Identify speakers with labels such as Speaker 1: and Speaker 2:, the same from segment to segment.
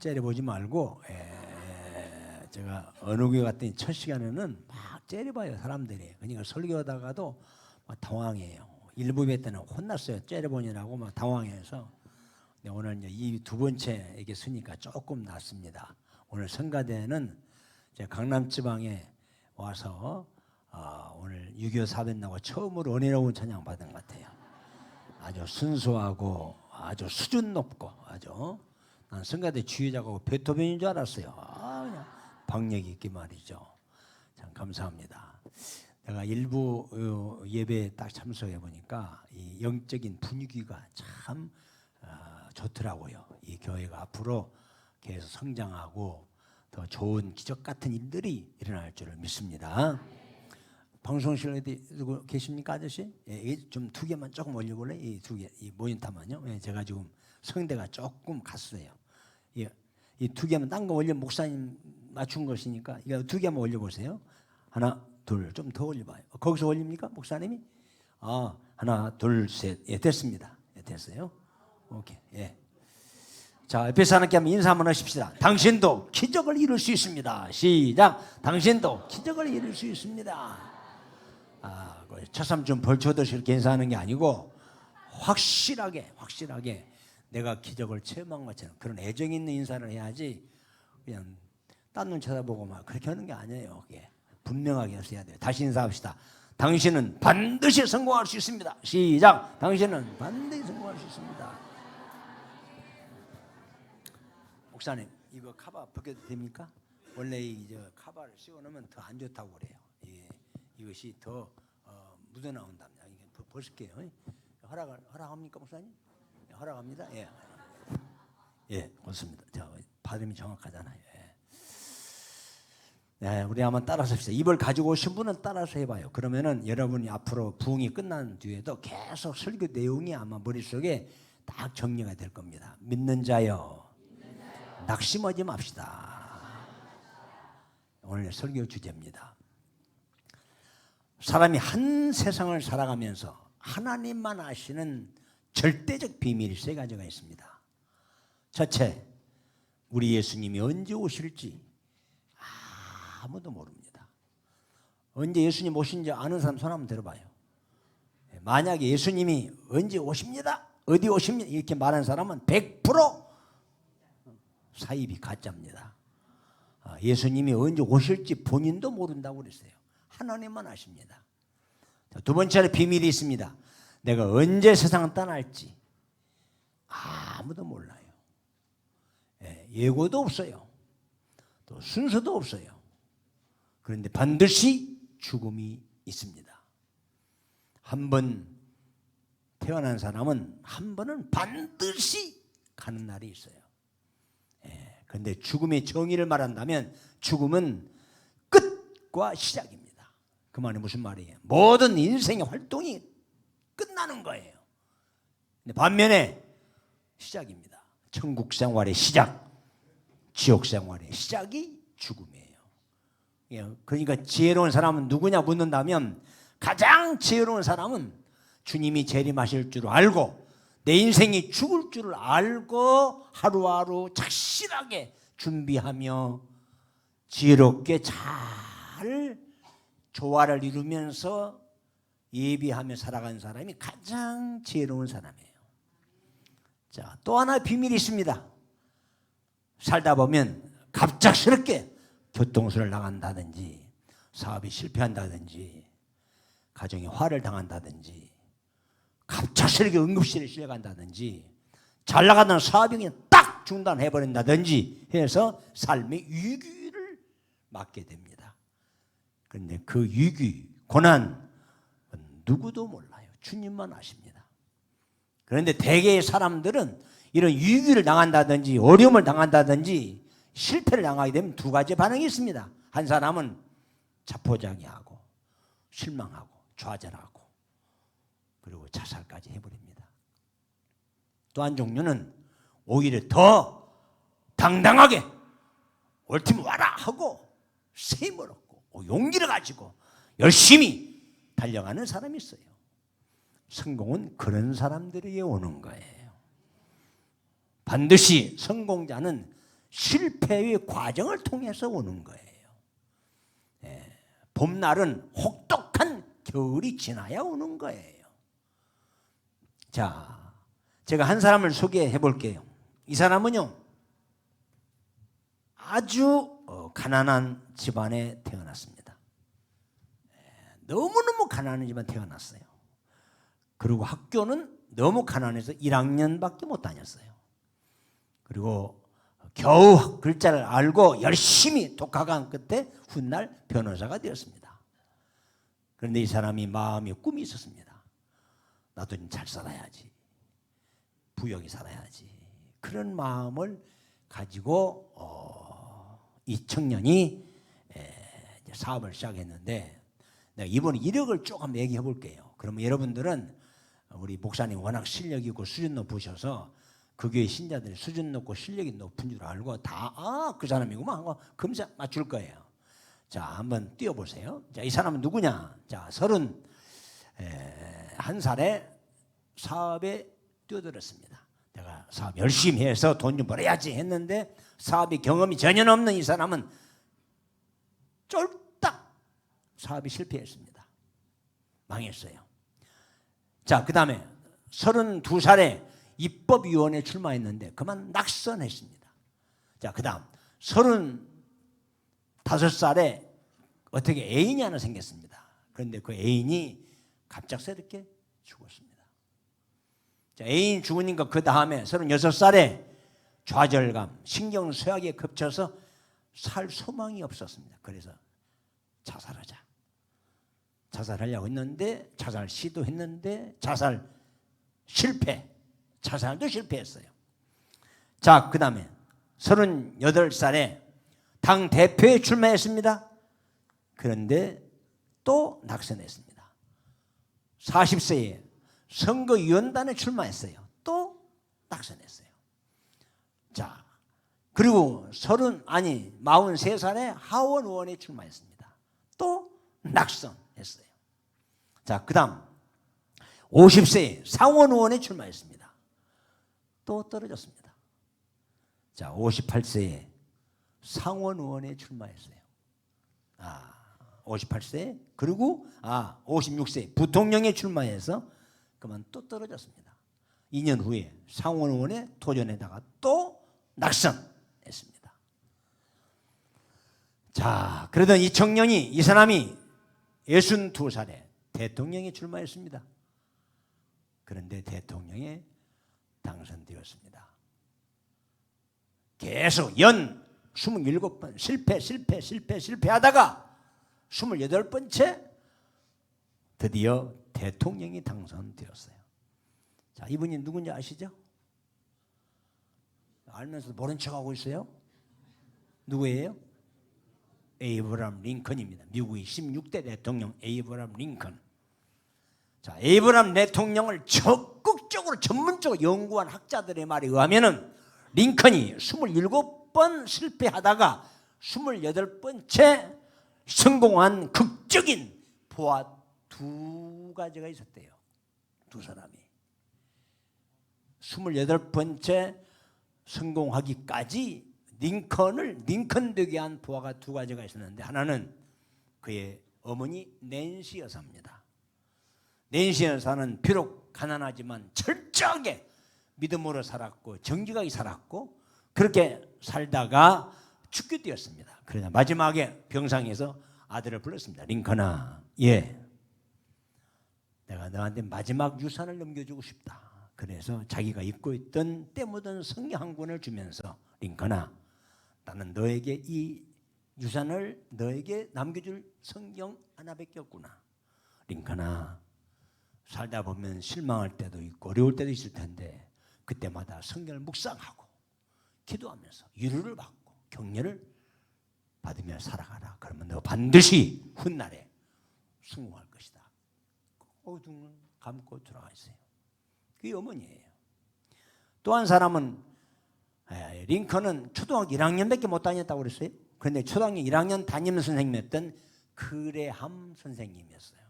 Speaker 1: 째려보지 말고 제가 어느 교회 갔더니 첫 시간에는 막 째려봐요 사람들이. 그러니까 설교하다가도 막 당황해요. 일부 회 때는 혼났어요. 째려보느라고 막 당황해서. 근데 오늘 이제 이 두 번째 이게 쓰니까 조금 낫습니다. 오늘 성가대는 제가 강남 지방에 와서 오늘 유교 사변나고 처음으로 은혜로운 찬양 받은 것 같아요. 아주 순수하고 아주 수준 높고 아주 난 성가대 주의자고 베토벤인 줄 알았어요. 그냥 박력 있게 말이죠. 참 감사합니다. 내가 일부 예배에 딱 참석해 보니까 이 영적인 분위기가 참 좋더라고요. 이 교회가 앞으로 계속 성장하고 더 좋은 기적 같은 일들이 일어날 줄을 믿습니다. 방송실 어디 누구 계십니까 아저씨? 좀 두 개만 조금 올려볼래? 이 두 개, 이 모니터만요. 제가 지금 성대가 조금 갔어요. 이 두 개만 딴 거 올려 목사님 맞춘 것이니까 이거 두 개만 올려보세요. 하나, 둘, 좀 더 올려봐요. 거기서 올립니까 목사님이? 하나, 둘, 셋. 됐습니다. 됐어요. 오케이. 자, 옆에서 하나님께 한번 인사 한번 하십시다. 당신도 기적을 이룰 수 있습니다. 시작. 당신도 기적을 이룰 수 있습니다. 첫삼 벌초듯이 이렇게 인사하는 게 아니고 확실하게 내가 기적을 체험한 것처럼 그런 애정 있는 인사를 해야지 그냥 딴 눈 쳐다보고 막 그렇게 하는 게 아니에요. 그게 분명하게 해야 돼요. 다시 인사합시다. 당신은 반드시 성공할 수 있습니다. 시작. 당신은 반드시 성공할 수 있습니다. 목사님, 이거 카바 벗겨도 됩니까? 원래 이 카바를 씌워놓으면 더 안 좋다고 그래요. 이것이 더 묻어나온답니다. 이게 벗을게요. 허락합니까, 목사님? 허락합니다. 그렇습니다. 발음이 정확하잖아요. 우리 한번 따라서 합시다. 입을 가지고 오신 분은 따라서 해봐요. 그러면은 여러분이 앞으로 부흥이 끝난 뒤에도 계속 설교 내용이 아마 머릿속에 딱 정리가 될 겁니다. 믿는 자여, 낙심하지 맙시다. 오늘 설교 주제입니다. 사람이 한 세상을 살아가면서 하나님만 아시는 절대적 비밀이 세 가지가 있습니다. 첫째, 우리 예수님이 언제 오실지 아무도 모릅니다. 언제 예수님 오신지 아는 사람 손 한번 들어봐요. 만약에 예수님이 언제 오십니다, 어디 오십니다 이렇게 말하는 사람은 100% 사입이 가짜입니다. 예수님이 언제 오실지 본인도 모른다고 그랬어요. 하나님만 아십니다. 두 번째로 비밀이 있습니다. 내가 언제 세상을 떠날지 아무도 몰라요. 예고도 없어요. 또 순서도 없어요. 그런데 반드시 죽음이 있습니다. 한 번 태어난 사람은 한 번은 반드시 가는 날이 있어요. 그런데 죽음의 정의를 말한다면 죽음은 끝과 시작입니다. 그 말이 무슨 말이에요? 모든 인생의 활동이 끝나는 거예요. 근데 반면에 시작입니다. 천국 생활의 시작, 지옥 생활의 시작이 죽음이에요. 그러니까 지혜로운 사람은 누구냐 묻는다면 가장 지혜로운 사람은 주님이 재림하실 줄 알고 내 인생이 죽을 줄 알고 하루하루 착실하게 준비하며 지혜롭게 잘 조화를 이루면서 예비하며 살아가는 사람이 가장 지혜로운 사람이에요. 자, 또 하나 비밀이 있습니다. 살다 보면 갑작스럽게 교통수를 나간다든지 사업이 실패한다든지 가정에 화를 당한다든지 갑작스럽게 응급실에 실려간다든지 잘 나가던 사업이 그냥 딱 중단해버린다든지 해서 삶의 위기를 맞게 됩니다. 그런데 그 위기, 고난 누구도 몰라요. 주님만 아십니다. 그런데 대개의 사람들은 이런 위기를 당한다든지 어려움을 당한다든지 실패를 당하게 되면 두 가지 반응이 있습니다. 한 사람은 자포자기하고 실망하고 좌절하고 그리고 자살까지 해버립니다. 또 한 종류는 오히려 더 당당하게 올 테면 와라 하고 셈을 얻고 용기를 가지고 열심히 달려가는 사람이 있어요. 성공은 그런 사람들에게 오는 거예요. 반드시 성공자는 실패의 과정을 통해서 오는 거예요. 봄날은 혹독한 겨울이 지나야 오는 거예요. 자, 제가 한 사람을 소개해 볼게요. 이 사람은요, 아주 가난한 집안에 태어났습니다. 너무너무 가난한 집안에 태어났어요. 그리고 학교는 너무 가난해서 1학년밖에 못 다녔어요. 그리고 겨우 글자를 알고 열심히 독학한 끝에 훗날 변호사가 되었습니다. 그런데 이 사람이 마음에 꿈이 있었습니다. 나도 좀 잘 살아야지, 부유하게 살아야지, 그런 마음을 가지고 이 청년이 사업을 시작했는데, 내가 이번에 이력을 조금 얘기해 볼게요. 그러면 여러분들은 우리 목사님 워낙 실력이 있고 수준 높으셔서 그 교회 신자들이 수준 높고 실력이 높은 줄 알고 다 그 사람이구만 하고 금세 맞출 거예요. 자, 한번 띄워보세요. 자, 이 사람은 누구냐? 자, 31살에 사업에 뛰어들었습니다. 내가 사업 열심히 해서 돈 좀 벌어야지 했는데 사업이 경험이 전혀 없는 이 사람은 쫄딱 사업이 실패했습니다. 망했어요. 자, 그 다음에 32살에 입법위원회에 출마했는데 그만 낙선했습니다. 자, 그 다음 35살에 어떻게 애인이 하나 생겼습니다. 그런데 그 애인이 갑작스럽게 죽었습니다. 자, 애인이 죽으니까 그 다음에 36살에 좌절감, 신경쇠약에 겹쳐서 살 소망이 없었습니다. 그래서 자살하려고 했는데, 자살 시도했는데 자살 실패, 자살도 실패했어요. 자, 그 다음에 38살에 당 대표에 출마했습니다. 그런데 또 낙선했습니다. 40세에 선거위원단에 출마했어요. 또 낙선했어요. 자, 그리고 43살에 하원 의원에 출마했습니다. 또 낙선했어요. 자, 그 다음 50세에 상원 의원에 출마했습니다. 또 떨어졌습니다. 자, 58세에 상원 의원에 출마했어요. 58세, 그리고 56세 부통령에 출마해서 그만 또 떨어졌습니다. 2년 후에 상원 의원에 도전에다가 또 낙선했습니다. 자, 그러던 이 청년이, 이 사람이 62살에 대통령에 출마했습니다. 그런데 대통령에 당선되었습니다. 계속 연 27번 실패하다가 28번째 드디어 대통령이 당선되었어요. 자, 이분이 누군지 아시죠? 알면서도 모른 척하고 있어요? 누구예요? 에이브러함 링컨입니다. 미국의 16대 대통령 에이브러함 링컨. 자, 에이브러함 대통령을 적극적으로 전문적으로 연구한 학자들의 말에 의하면은 링컨이 27번 실패하다가 28번째 성공한 극적인 보아 두 가지가 있었대요. 두 사람이 28번째 성공하기까지 링컨 되게 한 보아가 두 가지가 있었는데, 하나는 그의 어머니 낸시 여사입니다. 낸시 여사는 비록 가난하지만 철저하게 믿음으로 살았고 정직하게 살았고 그렇게 살다가 죽게 되었습니다. 그러나 마지막에 병상에서 아들을 불렀습니다. 링컨아, 내가 너한테 마지막 유산을 넘겨주고 싶다. 그래서 자기가 입고 있던 때 묻은 성경 한 권을 주면서, 링컨아, 나는 너에게 이 유산을 너에게 남겨줄 성경 하나밖에 없구나. 링컨아, 살다 보면 실망할 때도 있고 어려울 때도 있을 텐데 그때마다 성경을 묵상하고 기도하면서 위로를 받고 격려를 받으며 살아가라. 그러면 너 반드시 훗날에 성공할 것이다. 눈을 감고 돌아가 있어요. 그게 어머니예요. 또 한 사람은, 링컨은 초등학교 1학년밖에 못 다녔다고 그랬어요. 그런데 초등학교 1학년 담임 선생님이었던 그레함 선생님이었어요.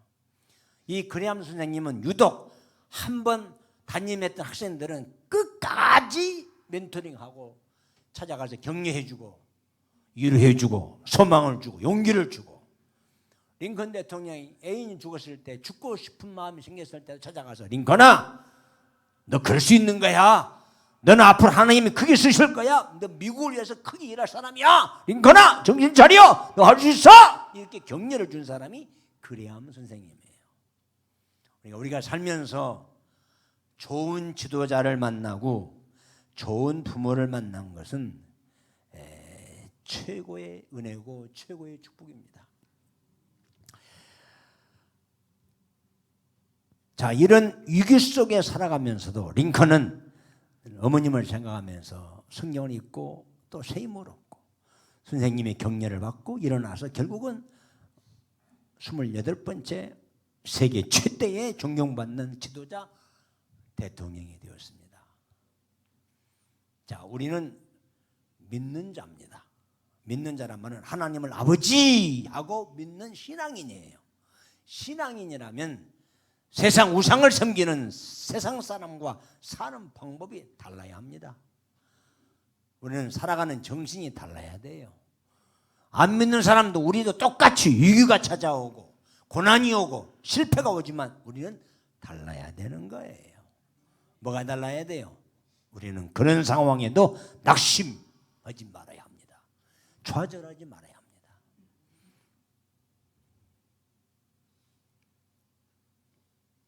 Speaker 1: 이 그레함 선생님은 유독 한 번 담임했던 학생들은 끝까지 멘토링하고 찾아가서 격려해주고 위로해주고 소망을 주고 용기를 주고, 링컨 대통령이 애인이 죽었을 때 죽고 싶은 마음이 생겼을 때 찾아가서 링컨아, 너 그럴 수 있는 거야. 너는 앞으로 하나님이 크게 쓰실 거야. 너 미국을 위해서 크게 일할 사람이야. 링컨아, 정신 차려. 너 할 수 있어. 이렇게 격려를 준 사람이 그레암 선생님이에요. 그러니까 우리가 살면서 좋은 지도자를 만나고 좋은 부모를 만난 것은 최고의 은혜고 최고의 축복입니다. 자, 이런 위기 속에 살아가면서도 링컨은 어머님을 생각하면서 성경을 읽고 또 새 힘을 얻고 선생님의 격려를 받고 일어나서 결국은 28번째 세계 최대의 존경받는 지도자 대통령이 되었습니다. 자, 우리는 믿는 자입니다. 믿는 자란 말은 하나님을 아버지하고 믿는 신앙인이에요. 신앙인이라면 세상 우상을 섬기는 세상 사람과 사는 방법이 달라야 합니다. 우리는 살아가는 정신이 달라야 돼요. 안 믿는 사람도 우리도 똑같이 위기가 찾아오고 고난이 오고 실패가 오지만 우리는 달라야 되는 거예요. 뭐가 달라야 돼요? 우리는 그런 상황에도 낙심하지 말아야 합니다. 좌절하지 말아야 합니다.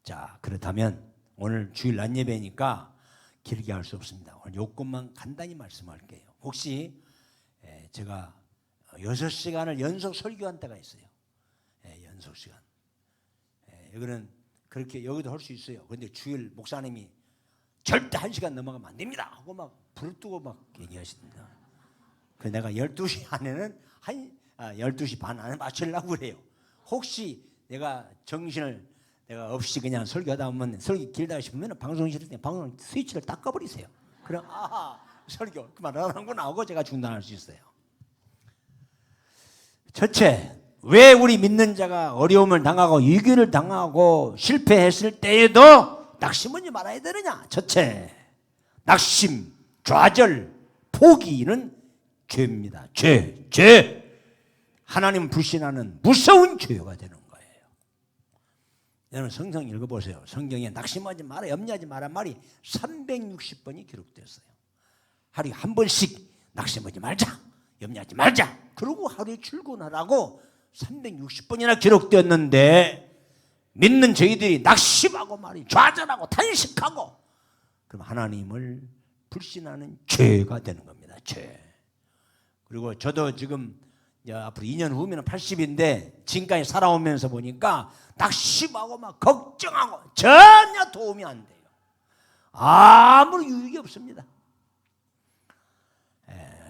Speaker 1: 자, 그렇다면 오늘 주일 낮 예배니까 길게 할 수 없습니다. 오늘 요것만 간단히 말씀할게요. 혹시 제가 6시간을 연속 설교한 때가 있어요. 연속 시간. 여기는 그렇게 여기도 할 수 있어요. 그런데 주일 목사님이 절대 1시간 넘어가면 안 됩니다 하고 막 부르뜨고 막 얘기하십니다. 그래서 내가 12시 안에는 12시 반 안에 맞추려고 그래요. 혹시 내가 정신을 내가 없이 그냥 설교하다 보면 설교 길다 싶으면 방송실에 방송 스위치를 딱 꺼버리세요. 그럼 설교 그만 안 하는구나 하고 제가 중단할 수 있어요. 첫째, 왜 우리 믿는 자가 어려움을 당하고 위기를 당하고 실패했을 때에도 낙심하지 말아야 되느냐? 첫째, 낙심, 좌절, 포기는 죄입니다. 죄. 하나님 불신하는 무서운 죄가 되는 거예요. 여러분 성경 읽어보세요. 성경에 낙심하지 마라, 염려하지 마라 말이 360번이 기록됐어요. 하루에 한 번씩 낙심하지 말자, 염려하지 말자. 그러고 하루에 출근하라고 360번이나 기록되었는데 믿는 저희들이 낙심하고 말이 좌절하고 탄식하고 그럼 하나님을 불신하는 죄가 되는 겁니다. 죄. 그리고 저도 지금 앞으로 2년 후면 80인데 지금까지 살아오면서 보니까 낙심하고 막 걱정하고 전혀 도움이 안 돼요. 아무런 유익이 없습니다.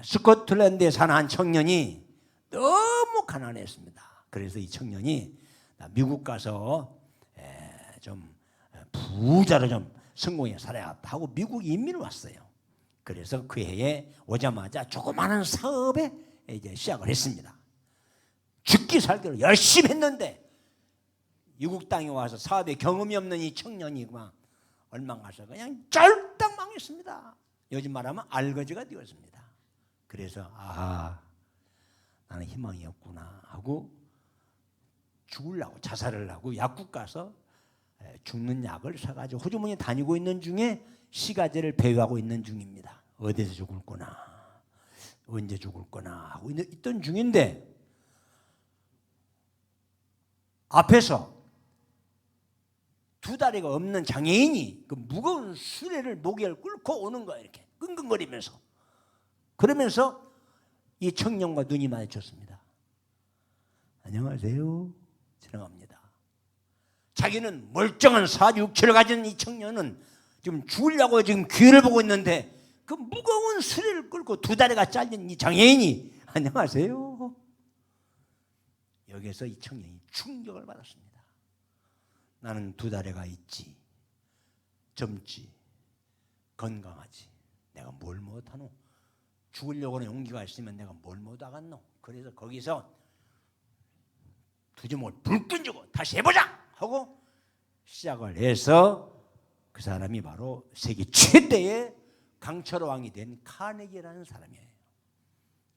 Speaker 1: 스코틀랜드에 사는 한 청년이 너무 가난했습니다. 그래서 이 청년이 미국 가서 좀 부자로 좀 성공해 살아야 하고 미국 이민을 왔어요. 그래서 그 해에 오자마자 조그마한 사업에 이제 시작을 했습니다. 죽기 살기로 열심히 했는데 미국 땅에 와서 사업에 경험이 없는 이 청년이 막 얼마 가서 그냥 쫄딱 망했습니다. 요즘 말하면 알거지가 되었습니다. 그래서 나는 희망이 없구나 하고 죽으려고 자살을 하고 약국 가서 죽는 약을 사가지고 호주머니에 다니고 있는 중에 시가제를 배회하고 있는 중입니다. 어디서 죽을 거나 언제 죽을 거나 하고 있던 중인데 앞에서 두 다리가 없는 장애인이 그 무거운 수레를 목에 끌고 오는 거예요. 이렇게 끙끙거리면서. 그러면서 이 청년과 눈이 마주쳤습니다. 안녕하세요. 지나갑니다. 자기는 멀쩡한 사주육체를 가진 이 청년은 지금 죽으려고 지금 기회를 보고 있는데 그 무거운 수레를 끌고 두 다리가 잘린 이 장애인이 안녕하세요. 여기서 이 청년이 충격을 받았습니다. 나는 두 다리가 있지, 젊지, 건강하지. 내가 뭘 못하노? 죽으려고 하는 용기가 있으면 내가 뭘 못하겠노? 그래서 거기서 두 주먹을 불끈 쥐고 다시 해보자 하고 시작을 해서 그 사람이 바로 세계 최대의 강철 왕이 된 카네기라는 사람이에요.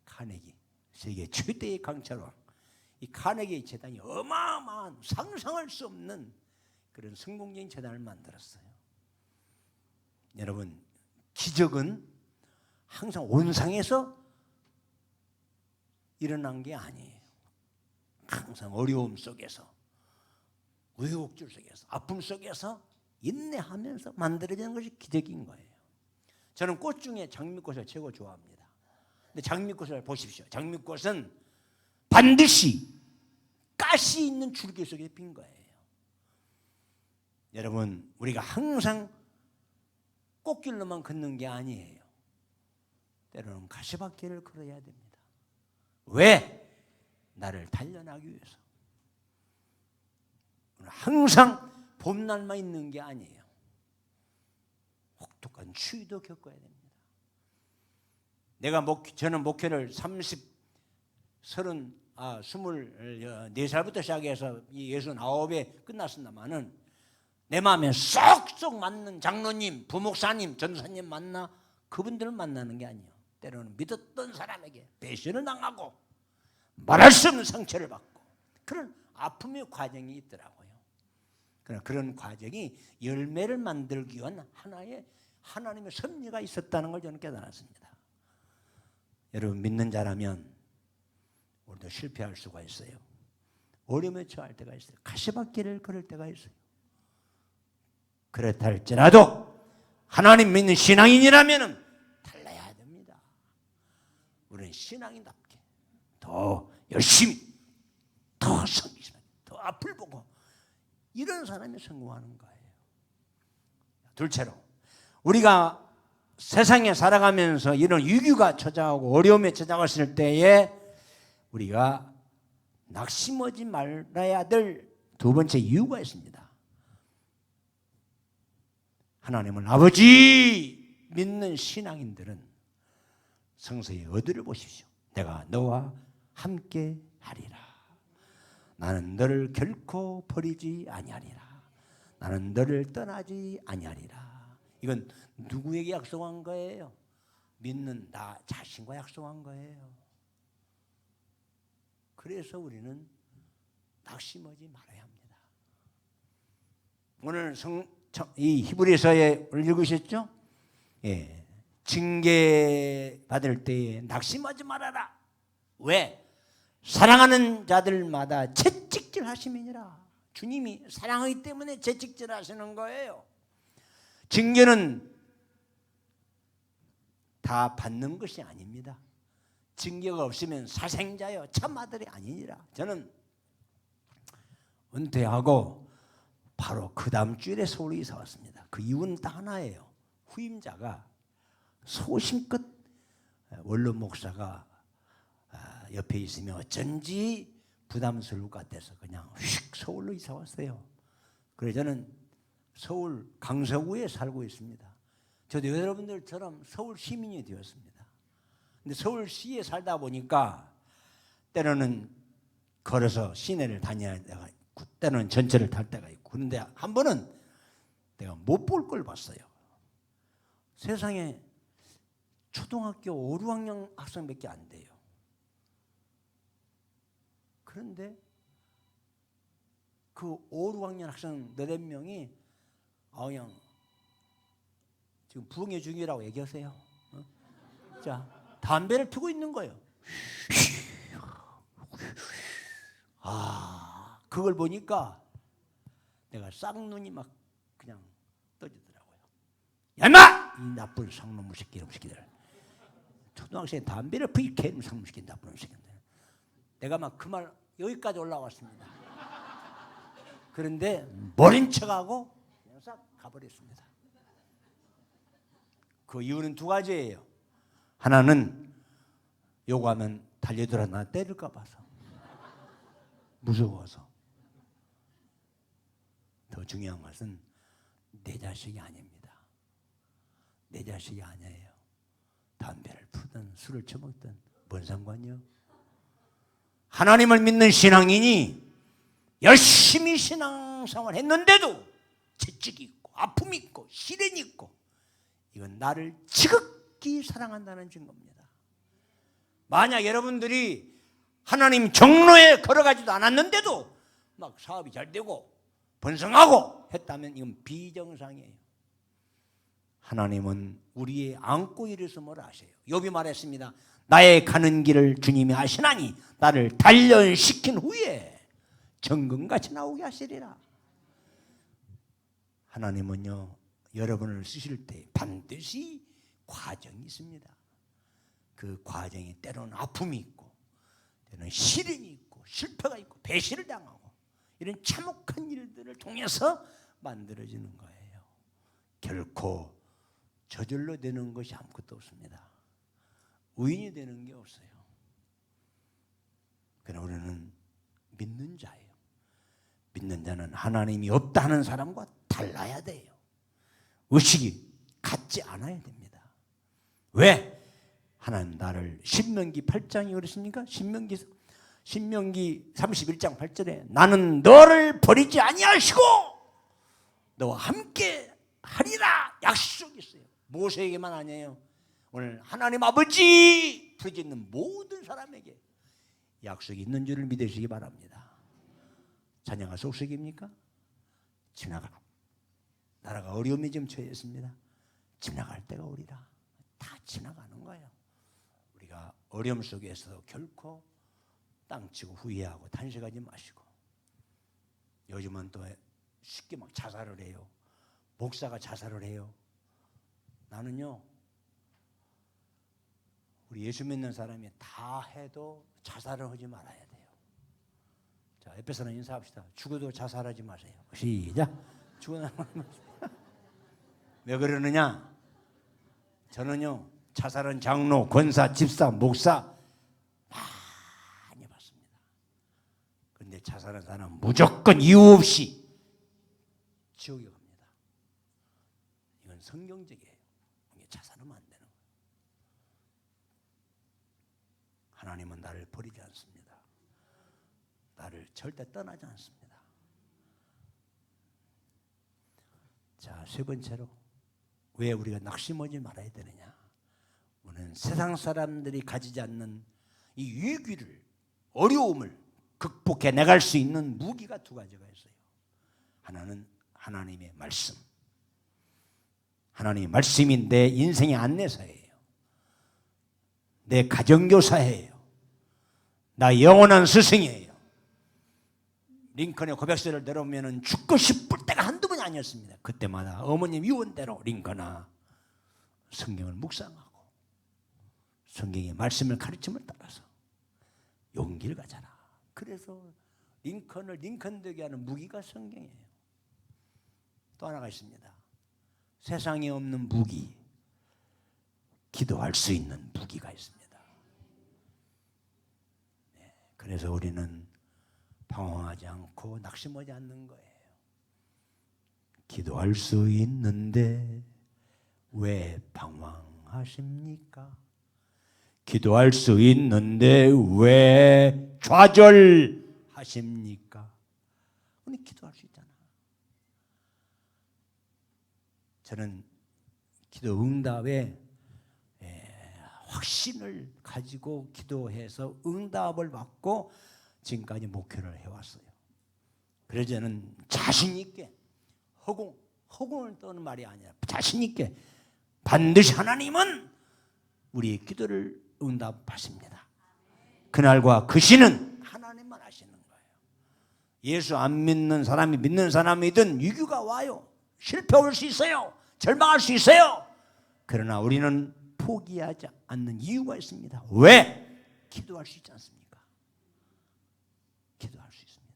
Speaker 1: 카네기, 세계 최대의 강철 왕. 이 카네기 재단이 어마어마한 상상할 수 없는 그런 성공적인 재단을 만들었어요. 여러분, 기적은 항상 온상에서 일어난 게 아니에요. 항상 어려움 속에서, 우여곡절 속에서, 아픔 속에서 인내하면서 만들어지는 것이 기적인 거예요. 저는 꽃 중에 장미꽃을 최고 좋아합니다. 근데 장미꽃을 보십시오. 장미꽃은 반드시 가시 있는 줄기 속에 핀 거예요. 여러분, 우리가 항상 꽃길로만 걷는 게 아니에요. 때로는 가시밭길을 걸어야 됩니다. 왜? 나를 단련하기 위해서. 항상 봄날만 있는 게 아니에요. 혹독한 추위도 겪어야 됩니다. 저는 목회를 24살부터 시작해서 69에 끝났습니다만은 내 마음에 쏙쏙 맞는 장로님, 부목사님, 전사님 만나 그분들을 만나는 게 아니에요. 때로는 믿었던 사람에게 배신을 당하고 말할 수 없는 상처를 받고 그런 아픔의 과정이 있더라고요. 그러나 그런 과정이 열매를 만들기 위한 하나의 하나님의 섭리가 있었다는 걸 저는 깨달았습니다. 여러분, 믿는 자라면 우리도 실패할 수가 있어요. 어려움에 처할 때가 있어요. 가시밭길을 걸을 때가 있어요. 그렇다 할지라도 하나님 믿는 신앙인이라면 달라야 됩니다. 우리는 신앙인답게 더 열심히, 더 성실하게, 더 앞을 보고 이런 사람이 성공하는 거예요. 둘째로, 우리가 세상에 살아가면서 이런 위기가 찾아오고 어려움에 찾아왔을 때에 우리가 낙심하지 말아야 될 두 번째 이유가 있습니다. 하나님은 아버지 믿는 신앙인들은 성서의 어디를 보십시오. 내가 너와 함께 하리라. 나는 너를 결코 버리지 아니하리라. 나는 너를 떠나지 아니하리라. 이건 누구에게 약속한 거예요? 믿는 나 자신과 약속한 거예요. 그래서 우리는 낙심하지 말아야 합니다. 오늘 이 히브리서에 읽으셨죠? 예, 징계 받을 때에 낙심하지 말아라. 왜? 사랑하는 자들마다 채찍질 하심이니라. 주님이 사랑하기 때문에 채찍질 하시는 거예요. 징계는 다 받는 것이 아닙니다. 징계가 없으면 사생자여 참 아들이 아니니라. 저는 은퇴하고 바로 그 다음 주일에 서울에 이사 왔습니다. 그 이유는 딱 하나예요. 후임자가 소신껏 원로 목사가 옆에 있으면 어쩐지 부담스러울 것 같아서 그냥 휙 서울로 이사 왔어요. 그래서 저는 서울 강서구에 살고 있습니다. 저도 여러분들처럼 서울 시민이 되었습니다. 근데 서울시에 살다 보니까 때로는 걸어서 시내를 다녀야 되고 때로는 전철을 탈 때가 있고 그런데 한 번은 내가 못 볼 걸 봤어요. 세상에 초등학교 5, 6학년 학생밖에 안 돼요. 그런데 그 5, 6학년 학생 4명이 그냥 지금 부흥회 중이라고 얘기하세요. 자, 담배를 피고 있는 거예요. 그걸 보니까 내가 쌍눈이 막 그냥 떠지더라고요. 야 인마! 이 나쁜 상놈 새끼 이런 새끼들. 초등학생이 담배를 피게 하는 상놈 새끼 나쁜 새끼들. 내가 막 그 말 여기까지 올라왔습니다. 그런데 모른 척하고 그냥 싹 가버렸습니다. 그 이유는 두 가지예요. 하나는 요구하면 달려들어 나 때릴까 봐서 무서워서. 더 중요한 것은 내 자식이 아닙니다. 내 자식이 아니에요. 담배를 피든 술을 처먹든 뭔 상관이요? 하나님을 믿는 신앙인이 열심히 신앙생활 했는데도 채찍이 있고 아픔이 있고 시련이 있고 이건 나를 지극히 사랑한다는 증거입니다. 만약 여러분들이 하나님 정로에 걸어가지도 않았는데도 막 사업이 잘 되고 번성하고 했다면 이건 비정상이에요. 하나님은 우리의 안고 일으킴을 아세요. 욥이 말했습니다. 나의 가는 길을 주님이 아시나니 나를 단련시킨 후에 정금같이 나오게 하시리라. 하나님은요, 여러분을 쓰실 때 반드시 과정이 있습니다. 그 과정에 때로는 아픔이 있고 때로는 시련이 있고 실패가 있고 배신을 당하고 이런 참혹한 일들을 통해서 만들어지는 거예요. 결코 저절로 되는 것이 아무것도 없습니다. 우연이 되는 게 없어요. 그러나 우리는 믿는 자예요. 믿는 자는 하나님이 없다 하는 사람과 달라야 돼요. 의식이 같지 않아야 됩니다. 왜? 하나님 나를 신명기 8장이 그러십니까? 신명기 31장 8절에 나는 너를 버리지 아니하시고 너와 함께 하리라 약속이 있어요. 모세에게만 아니에요. 오늘 하나님 아버지 부르짖는 모든 사람에게 약속이 있는 줄을 믿으시기 바랍니다. 자녀가 속속입니까? 지나가. 나라가 어려움이 좀 처했습니다. 지나갈 때가 오리라. 다 지나가는 거예요. 우리가 어려움 속에서 결코 땅치고 후회하고 탄식하지 마시고. 요즘은 또 쉽게 막 자살을 해요. 목사가 자살을 해요. 나는요, 우리 예수 믿는 사람이 다 해도 자살을 하지 말아야 돼요. 자, 에베소서 인사합시다. 죽어도 자살하지 마세요. 시작. 죽어도 왜 그러느냐? 저는요, 자살은 장로, 권사, 집사, 목사 많이 봤습니다. 그런데 자살한 사람은 무조건 이유 없이 지옥에 갑니다. 이건 성경적이에요. 자살하면 안 되는 거예요. 하나님은 나를 버리지 않습니다. 나를 절대 떠나지 않습니다. 자, 세 번째로 왜 우리가 낙심하지 말아야 되느냐? 우리는 세상 사람들이 가지지 않는 이 위기를, 어려움을 극복해 나갈 수 있는 무기가 두 가지가 있어요. 하나는 하나님의 말씀. 하나님의 말씀이 내 인생의 안내사예요. 내 가정교사예요. 나 영원한 스승이에요. 링컨의 고백서를 내려오면 죽고 싶을 때가 한두 번이 아니었습니다. 그때마다 어머님 유언대로 링컨아 성경을 묵상하고 성경의 말씀을 가르침을 따라서 용기를 가져라. 그래서 링컨을 링컨되게 하는 무기가 성경이에요. 또 하나가 있습니다. 세상에 없는 무기, 기도할 수 있는 무기가 있습니다. 네, 그래서 우리는 방황하지 않고 낙심하지 않는 거예요. 기도할 수 있는데 왜 방황하십니까? 기도할 수 있는데 왜 좌절하십니까? 우리 기도할 수 있잖아. 저는 기도 응답에 확신을 가지고 기도해서 응답을 받고 지금까지 목회를 해왔어요. 그래서 저는 자신 있게 허공을 떠는 말이 아니라 자신 있게 반드시 하나님은 우리의 기도를 응답하십니다. 그날과 그 시는 하나님만 아시는 거예요. 예수 안 믿는 사람이 믿는 사람이든 위기가 와요. 실패 올 수 있어요. 절망할 수 있어요. 그러나 우리는 포기하지 않는 이유가 있습니다. 왜? 기도할 수 있지 않습니까? 기도할 수 있습니다.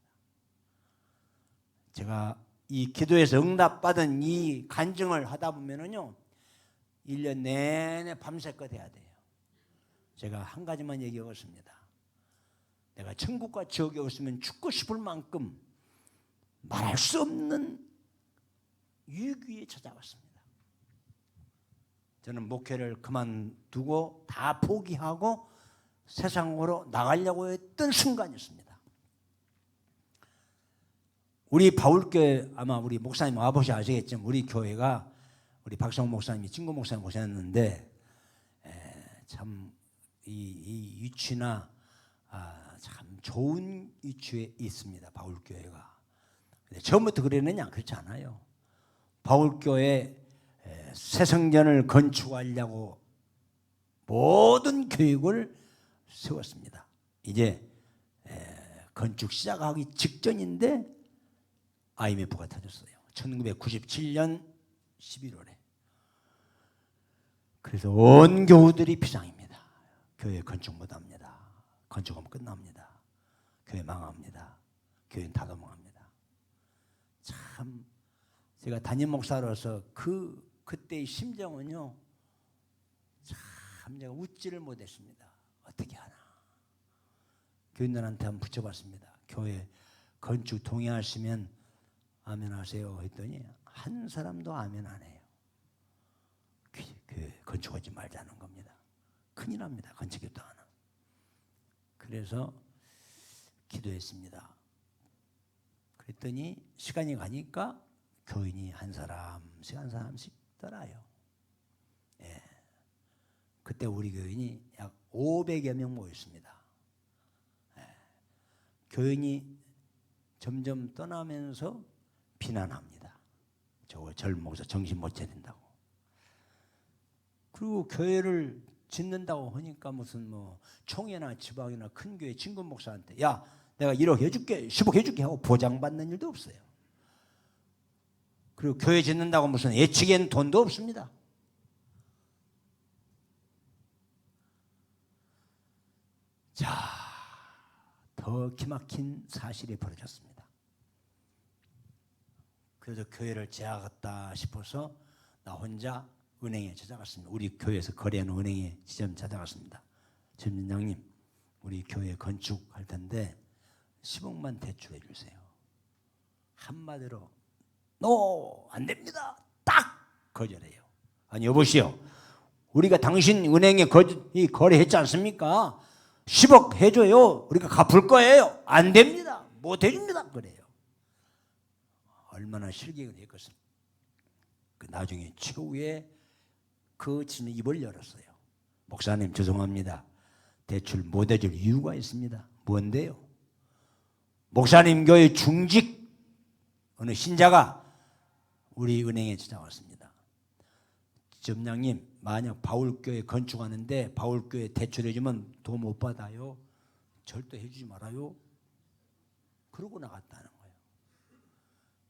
Speaker 1: 제가 이 기도에서 응답받은 이 간증을 하다 보면은요, 1년 내내 밤새껏 해야 돼요. 제가 한 가지만 얘기하겠습니다. 내가 천국과 지옥에 없으면 죽고 싶을 만큼 말할 수 없는 위기에 찾아왔습니다. 저는 목회를 그만두고 다 포기하고 세상으로 나가려고 했던 순간이었습니다. 우리 바울교회, 아마 우리 목사님 와보시 아시겠지만 우리 교회가 우리 박성 목사님이 진구 목사님 오셨는데 참 이 위치나 참 좋은 위치에 있습니다. 바울교회가. 근데 처음부터 그랬느냐? 그렇지 않아요. 바울교회 새 성전을 건축하려고 모든 계획을 세웠습니다. 이제 건축 시작하기 직전인데 IMF가 터졌어요. 1997년 11월에. 그래서 온 교우들이 비상입니다. 교회 건축 못합니다. 건축하면 끝납니다. 교회 망합니다. 교회는 다 도망합니다. 참 제가 담임 목사로서 그때의 심정은요, 참 제가 웃지를 못했습니다. 어떻게 하나. 교인들한테 한번 붙여봤습니다. 교회 건축 동의하시면 아멘 하세요 했더니 한 사람도 아멘 안 해요. 건축하지 말자는 겁니다. 큰일 납니다. 건축했다 하나. 그래서 기도했습니다. 그랬더니 시간이 가니까 교인이 한 사람씩 한 사람씩 떠나요. 예. 그때 우리 교인이 약 500여 명 모였습니다. 예. 교인이 점점 떠나면서 비난합니다. 저거 젊은 목사 정신 못 차린다고. 그리고 교회를 짓는다고 하니까 무슨 뭐 총회나 지방이나 큰 교회 진급 목사한테 야 내가 1억 해줄게 10억 해줄게 하고 보장받는 일도 없어요. 그리고 교회 짓는다고 무슨 예측엔 돈도 없습니다. 자, 더 기막힌 사실이 벌어졌습니다. 그래서 교회를 제하겠다 싶어서 나 혼자 은행에 찾아갔습니다. 우리 교회에서 거래하는 은행에 지점 찾아갔습니다. 점장님, 우리 교회 건축할 텐데 10억만 대출해 주세요. 한마디로 노! 안 됩니다. 딱 거절해요. 아니 여보시오. 우리가 당신 은행에 거래했지 않습니까? 10억 해줘요. 우리가 갚을 거예요. 안 됩니다. 못 해줍니다. 그래요. 얼마나 실격이 됐겠습니까? 나중에 최후에 그 진의 입을 열었어요. 목사님 죄송합니다. 대출 못 해줄 이유가 있습니다. 뭔데요? 목사님 교회 중직 어느 신자가 우리 은행에 찾아왔습니다. 점장님 만약 바울교회 건축하는데 바울교회 대출해주면 돈 못 받아요. 절대 해주지 말아요. 그러고 나갔다는 거예요.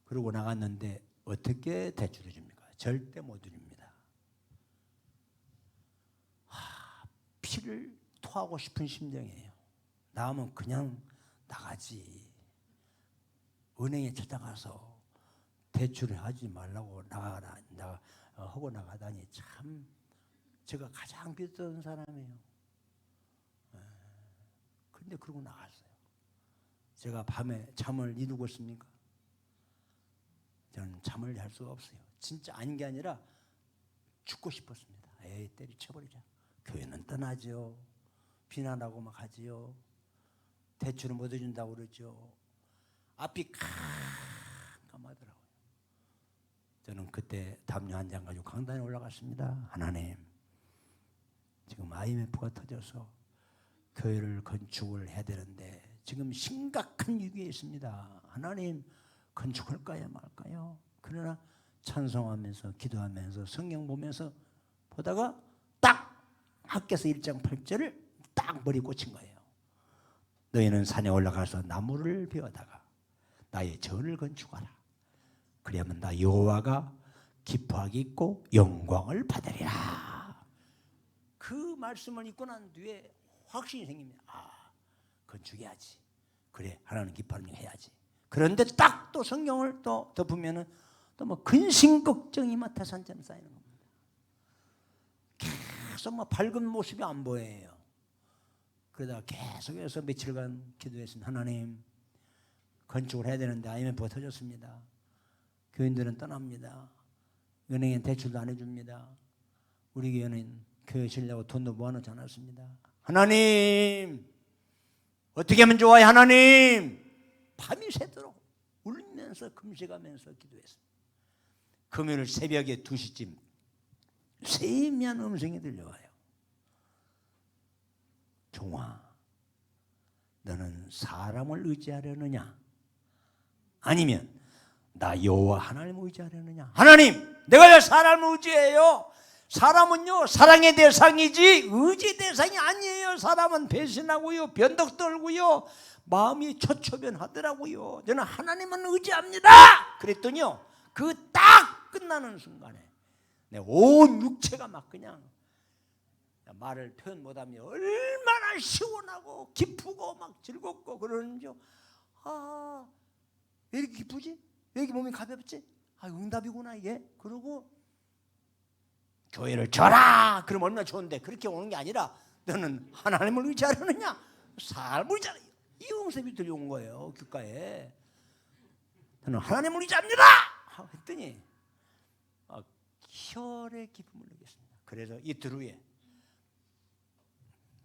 Speaker 1: 그러고 나갔는데 어떻게 대출해줍니까? 절대 못 해줍니다. 피를 토하고 싶은 심정이에요. 나오면 그냥 나가지. 은행에 찾아가서 대출을 하지 말라고 하고 나가다니 참 제가 가장 믿었던 사람이에요. 그런데 그러고 나갔어요. 제가 밤에 잠을 이루겠습니까? 저는 잠을 잘 수가 없어요. 진짜 아닌 게 아니라 죽고 싶었습니다. 에이 때려쳐버리자. 교회는 떠나죠. 비난하고 막 하지요. 대출을 못 해준다고 그러죠. 앞이 깜깜하더라고요. 저는 그때 담요 한 장 가지고 강단에 올라갔습니다. 하나님, 지금 IMF가 터져서 교회를 건축을 해야 되는데 지금 심각한 위기에 있습니다. 하나님, 건축할까요 말까요? 그러나 찬송하면서 기도하면서 성경 보면서 보다가 딱 학개서 1장 8절을 딱 머리 꽂힌 거예요. 너희는 산에 올라가서 나무를 베어다가 나의 전을 건축하라. 그러면 나 여호와가 기뻐하기 있고 영광을 받으리라. 그 말씀을 읽고 난 뒤에 확신이 생깁니다. 건축해야지. 그래, 하나님 기뻐하는 일 해야지. 그런데 딱 또 성경을 또 덮으면은 또 뭐 근심 걱정이 막 태산처럼 쌓이는 겁니다. 계속 뭐 밝은 모습이 안 보여요. 그러다가 계속해서 며칠간 기도했습니다. 하나님, 건축을 해야 되는데 IMF가 터졌습니다. 교인들은 떠납니다. 은행엔 대출도 안 해줍니다. 우리 교회는 교회 지으려고 돈도 모아놓지 않았습니다. 하나님, 어떻게 하면 좋아요? 하나님, 밤이 새도록 울면서 금식하면서 기도했습니다. 금요일 새벽에 2시쯤 세미한 음성이 들려와요. 종아, 너는 사람을 의지하려느냐? 아니면 나 여호와 하나님을 의지하려느냐? 하나님, 내가 왜 사람을 의지해요? 사람은요, 사랑의 대상이지 의지의 대상이 아니에요. 사람은 배신하고요, 변덕 떨고요, 마음이 초초변하더라고요. 저는 하나님만 의지합니다. 그랬더니요, 그 딱 끝나는 순간에 내 온 육체가 막 그냥 말을 표현 못하며 얼마나 시원하고 기쁘고 막 즐겁고 그러는지요. 아, 왜 이렇게 기쁘지? 왜 이렇게 몸이 가볍지? 아, 응답이구나 이게. 그러고 교회를 져라! 그럼 얼마나 좋은데, 그렇게 오는 게 아니라 너는 하나님을 의지하려느냐? 삶을 의지하라. 이 응답이 들려온 거예요, 귓가에. 저는 하나님을 의지합니다! 했더니 혈의 기쁨을 느꼈습니다. 그래서 이틀 후에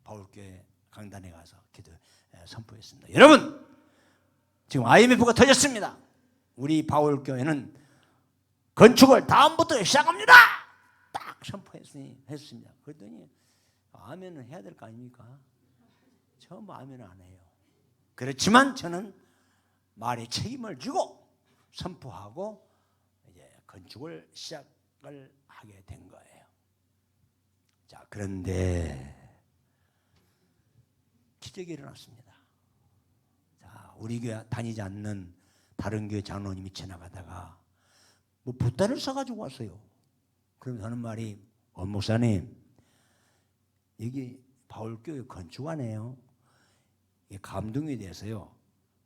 Speaker 1: 바울교회 강단에 가서 기도 선포했습니다. 여러분, 지금 IMF가 터졌습니다. 우리 바울교회는 건축을 다음부터 시작합니다. 딱 선포했습니다. 그랬더니 아멘은 해야 될 거 아닙니까? 전부 아멘은 안 해요. 그렇지만 저는 말에 책임을 지고 선포하고 이제 건축을 시작을 하게 된 거예요. 자, 그런데 기적이 일어났습니다. 자, 우리 교회 다니지 않는 다른 교회 장로님이 지나가다가 뭐 붓다를 써가지고 왔어요. 그럼 하는 말이, 목사님, 여기 바울교회 건축하네요. 이게 감동이 돼서요,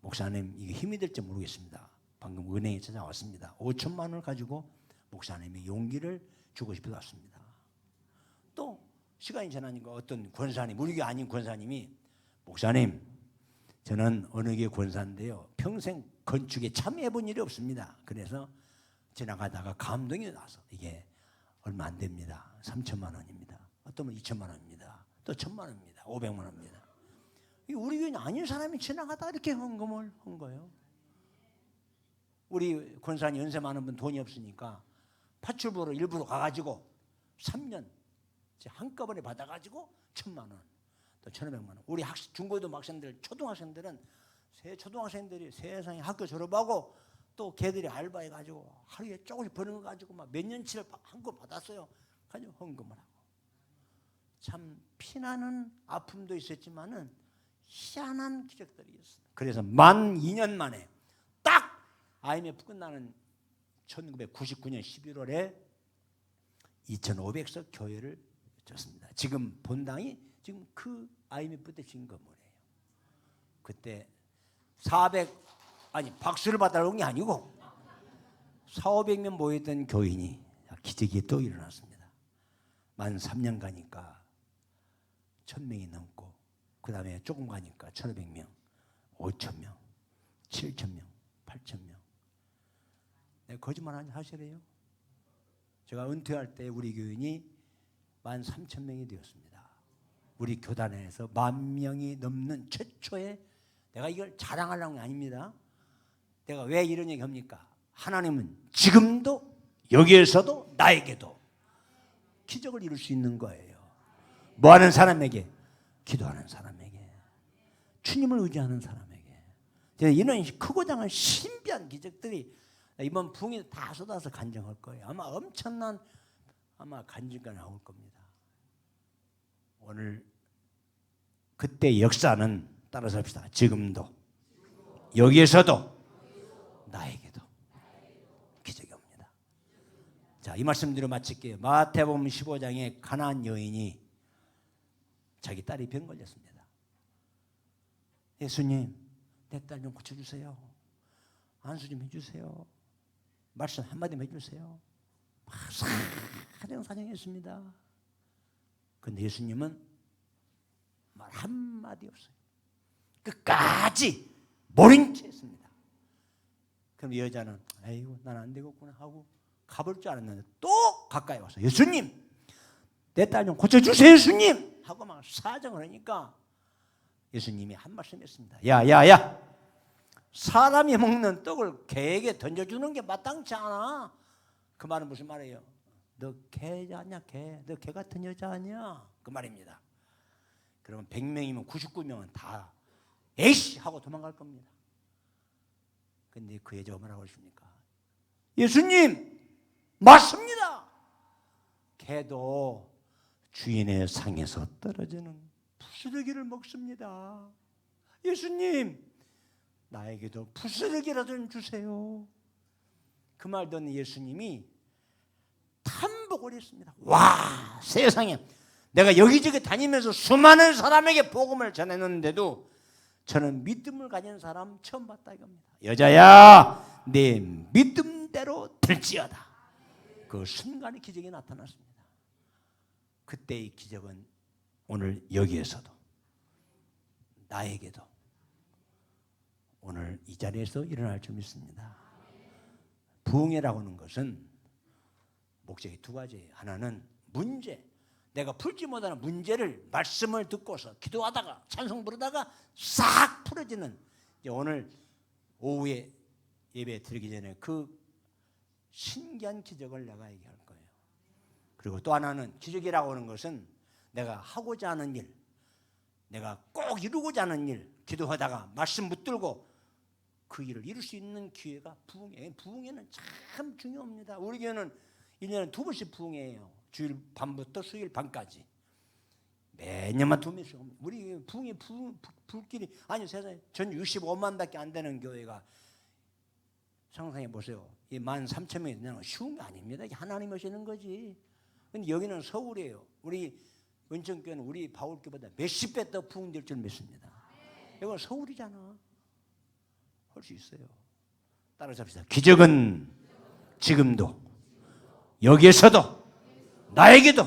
Speaker 1: 목사님 이게 힘이 될지 모르겠습니다. 방금 은행에 찾아왔습니다. 5천만 원을 가지고 목사님이 용기를 주고 싶어서 왔습니다. 또 시간이 지나니까 어떤 권사님, 우리 교회 아닌 권사님이, 목사님, 저는 어느 교회 권사인데요, 평생 건축에 참여해본 일이 없습니다. 그래서 지나가다가 감동이 나서 이게 얼마 안 됩니다. 3천만 원입니다. 어떤 분 2천만 원입니다. 또 1,000만 원입니다. 500만 원입니다. 우리 교회 아닌 사람이 지나가다 이렇게 헌금을 한 거예요. 우리 권사님 연세 많은 분 돈이 없으니까 파출부로 일부러 가가지고 3년 한꺼번에 받아가지고 1,000만 원, 또 1,500만 원. 우리 중고등 학생들, 초등학생들은 초등학생들이 세상에 학교 졸업하고 또 걔들이 알바해가지고 하루에 조금씩 버는 거 가지고 막 몇 년치를 한꺼 받았어요. 가지고 헌금을 하고. 참 피나는 아픔도 있었지만은 희한한 기적들이 있었어요. 그래서 만 2년 만에 딱 IMF 끝나는 1999년 11월에 2,500석 교회를 줬습니다. 지금 본당이 지금 그 IMF 때 진 건물이에요. 그때 박수를 받으러 온 게 아니고 4,500명 모였던 교인이 기적이 또 일어났습니다. 만 3년 가니까 1,000명이 넘고, 그 다음에 조금 가니까 1,500명, 5,000명, 7,000명, 8,000명. 내가 거짓말 하시래요? 제가 은퇴할 때 우리 교인이 13,000명이 되었습니다. 우리 교단에서 10,000명이 넘는 최초의, 내가 이걸 자랑하려는 게 아닙니다. 내가 왜 이런 얘기 합니까? 하나님은 지금도 여기에서도 나에게도 기적을 이룰 수 있는 거예요. 뭐 하는 사람에게? 기도하는 사람에게, 주님을 의지하는 사람에게. 이런 크고 작은 신비한 기적들이 이번 부흥이 다 쏟아서 간증할 거예요. 아마 엄청난 간증가 나올 겁니다. 오늘 그때 역사는 따라서 합시다. 지금도 여기에서도 나에게도 기적이 옵니다. 자, 이 말씀드려 마칠게요. 마태복음 15장에 가나안 여인이 자기 딸이 병 걸렸습니다. 예수님, 내 딸 좀 고쳐주세요. 안수 좀 해주세요. 말씀 한마디만 해주세요. 사정사정했습니다. 그런데 예수님은 말 한마디 없어요. 끝까지 모른 채 했습니다. 그럼 여자는 아이고 난 안 되겠구나 하고 가볼 줄 알았는데 또 가까이 와서 예수님, 내 딸 좀 고쳐주세요 예수님 하고 막 사정을 하니까 예수님이 한 말씀 했습니다. 야야야, 사람이 먹는 떡을 개에게 던져주는 게 마땅치 않아. 그 말은 무슨 말이에요? 너 개 아니야, 개. 너 개 같은 여자 아니야. 그 말입니다. 그러면 100명이면 99명은 다 에이씨 하고 도망갈 겁니다. 근데 그 여자가 뭐라고 하십니까? 예수님, 맞습니다. 개도 주인의 상에서 떨어지는 부스러기를 먹습니다. 예수님, 나에게도 부스러기라도 좀 주세요. 그 말 듣는 예수님이 탄복을 했습니다. 와, 세상에 내가 여기저기 다니면서 수많은 사람에게 복음을 전했는데도 저는 믿음을 가진 사람 처음 봤다 이겁니다. 여자야, 내 믿음대로 될지어다. 그 순간에 기적이 나타났습니다. 그때의 기적은 오늘 여기에서도 나에게도 오늘 이 자리에서 일어날 줄 믿습니다. 부흥회라고 하는 것은 목적이 두 가지예요. 하나는 문제, 내가 풀지 못하는 문제를 말씀을 듣고서 기도하다가 찬송 부르다가 싹 풀어지는, 이제 오늘 오후에 예배 드리기 전에 그 신기한 기적을 내가 얘기할 거예요. 그리고 또 하나는 기적이라고 하는 것은 내가 하고자 하는 일, 내가 꼭 이루고자 하는 일, 기도하다가 말씀 붙들고 그 일을 이룰 수 있는 기회가 부흥회. 부흥회는 참 중요합니다. 우리 교회는 1년에 2번씩 부흥회예요. 주일 밤부터 수요일 밤까지 매년만 2번씩 옵니다. 우리 부흥회 불길이 아니 세상에 전 65만밖에 안 되는 교회가 상상해 보세요. 이 13,000명이 되는 건 쉬운 게 아닙니다. 하나님 오시는 거지. 근데 여기는 서울이에요. 우리 은천교회는 우리 바울교보다 몇십 배 더 부흥될 줄 믿습니다. 이건 서울이잖아. 할 수 있어요. 따라잡시다. 기적은 지금도 여기에서도 나에게도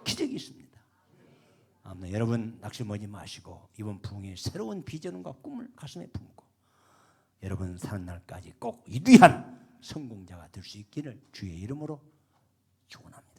Speaker 1: 기적이 있습니다. 아무튼 여러분 낙심하지 마시고 이번 부흥의 새로운 비전과 꿈을 가슴에 품고 여러분 사는 날까지 꼭 위대한 성공자가 될 수 있기를 주의 이름으로 축원합니다.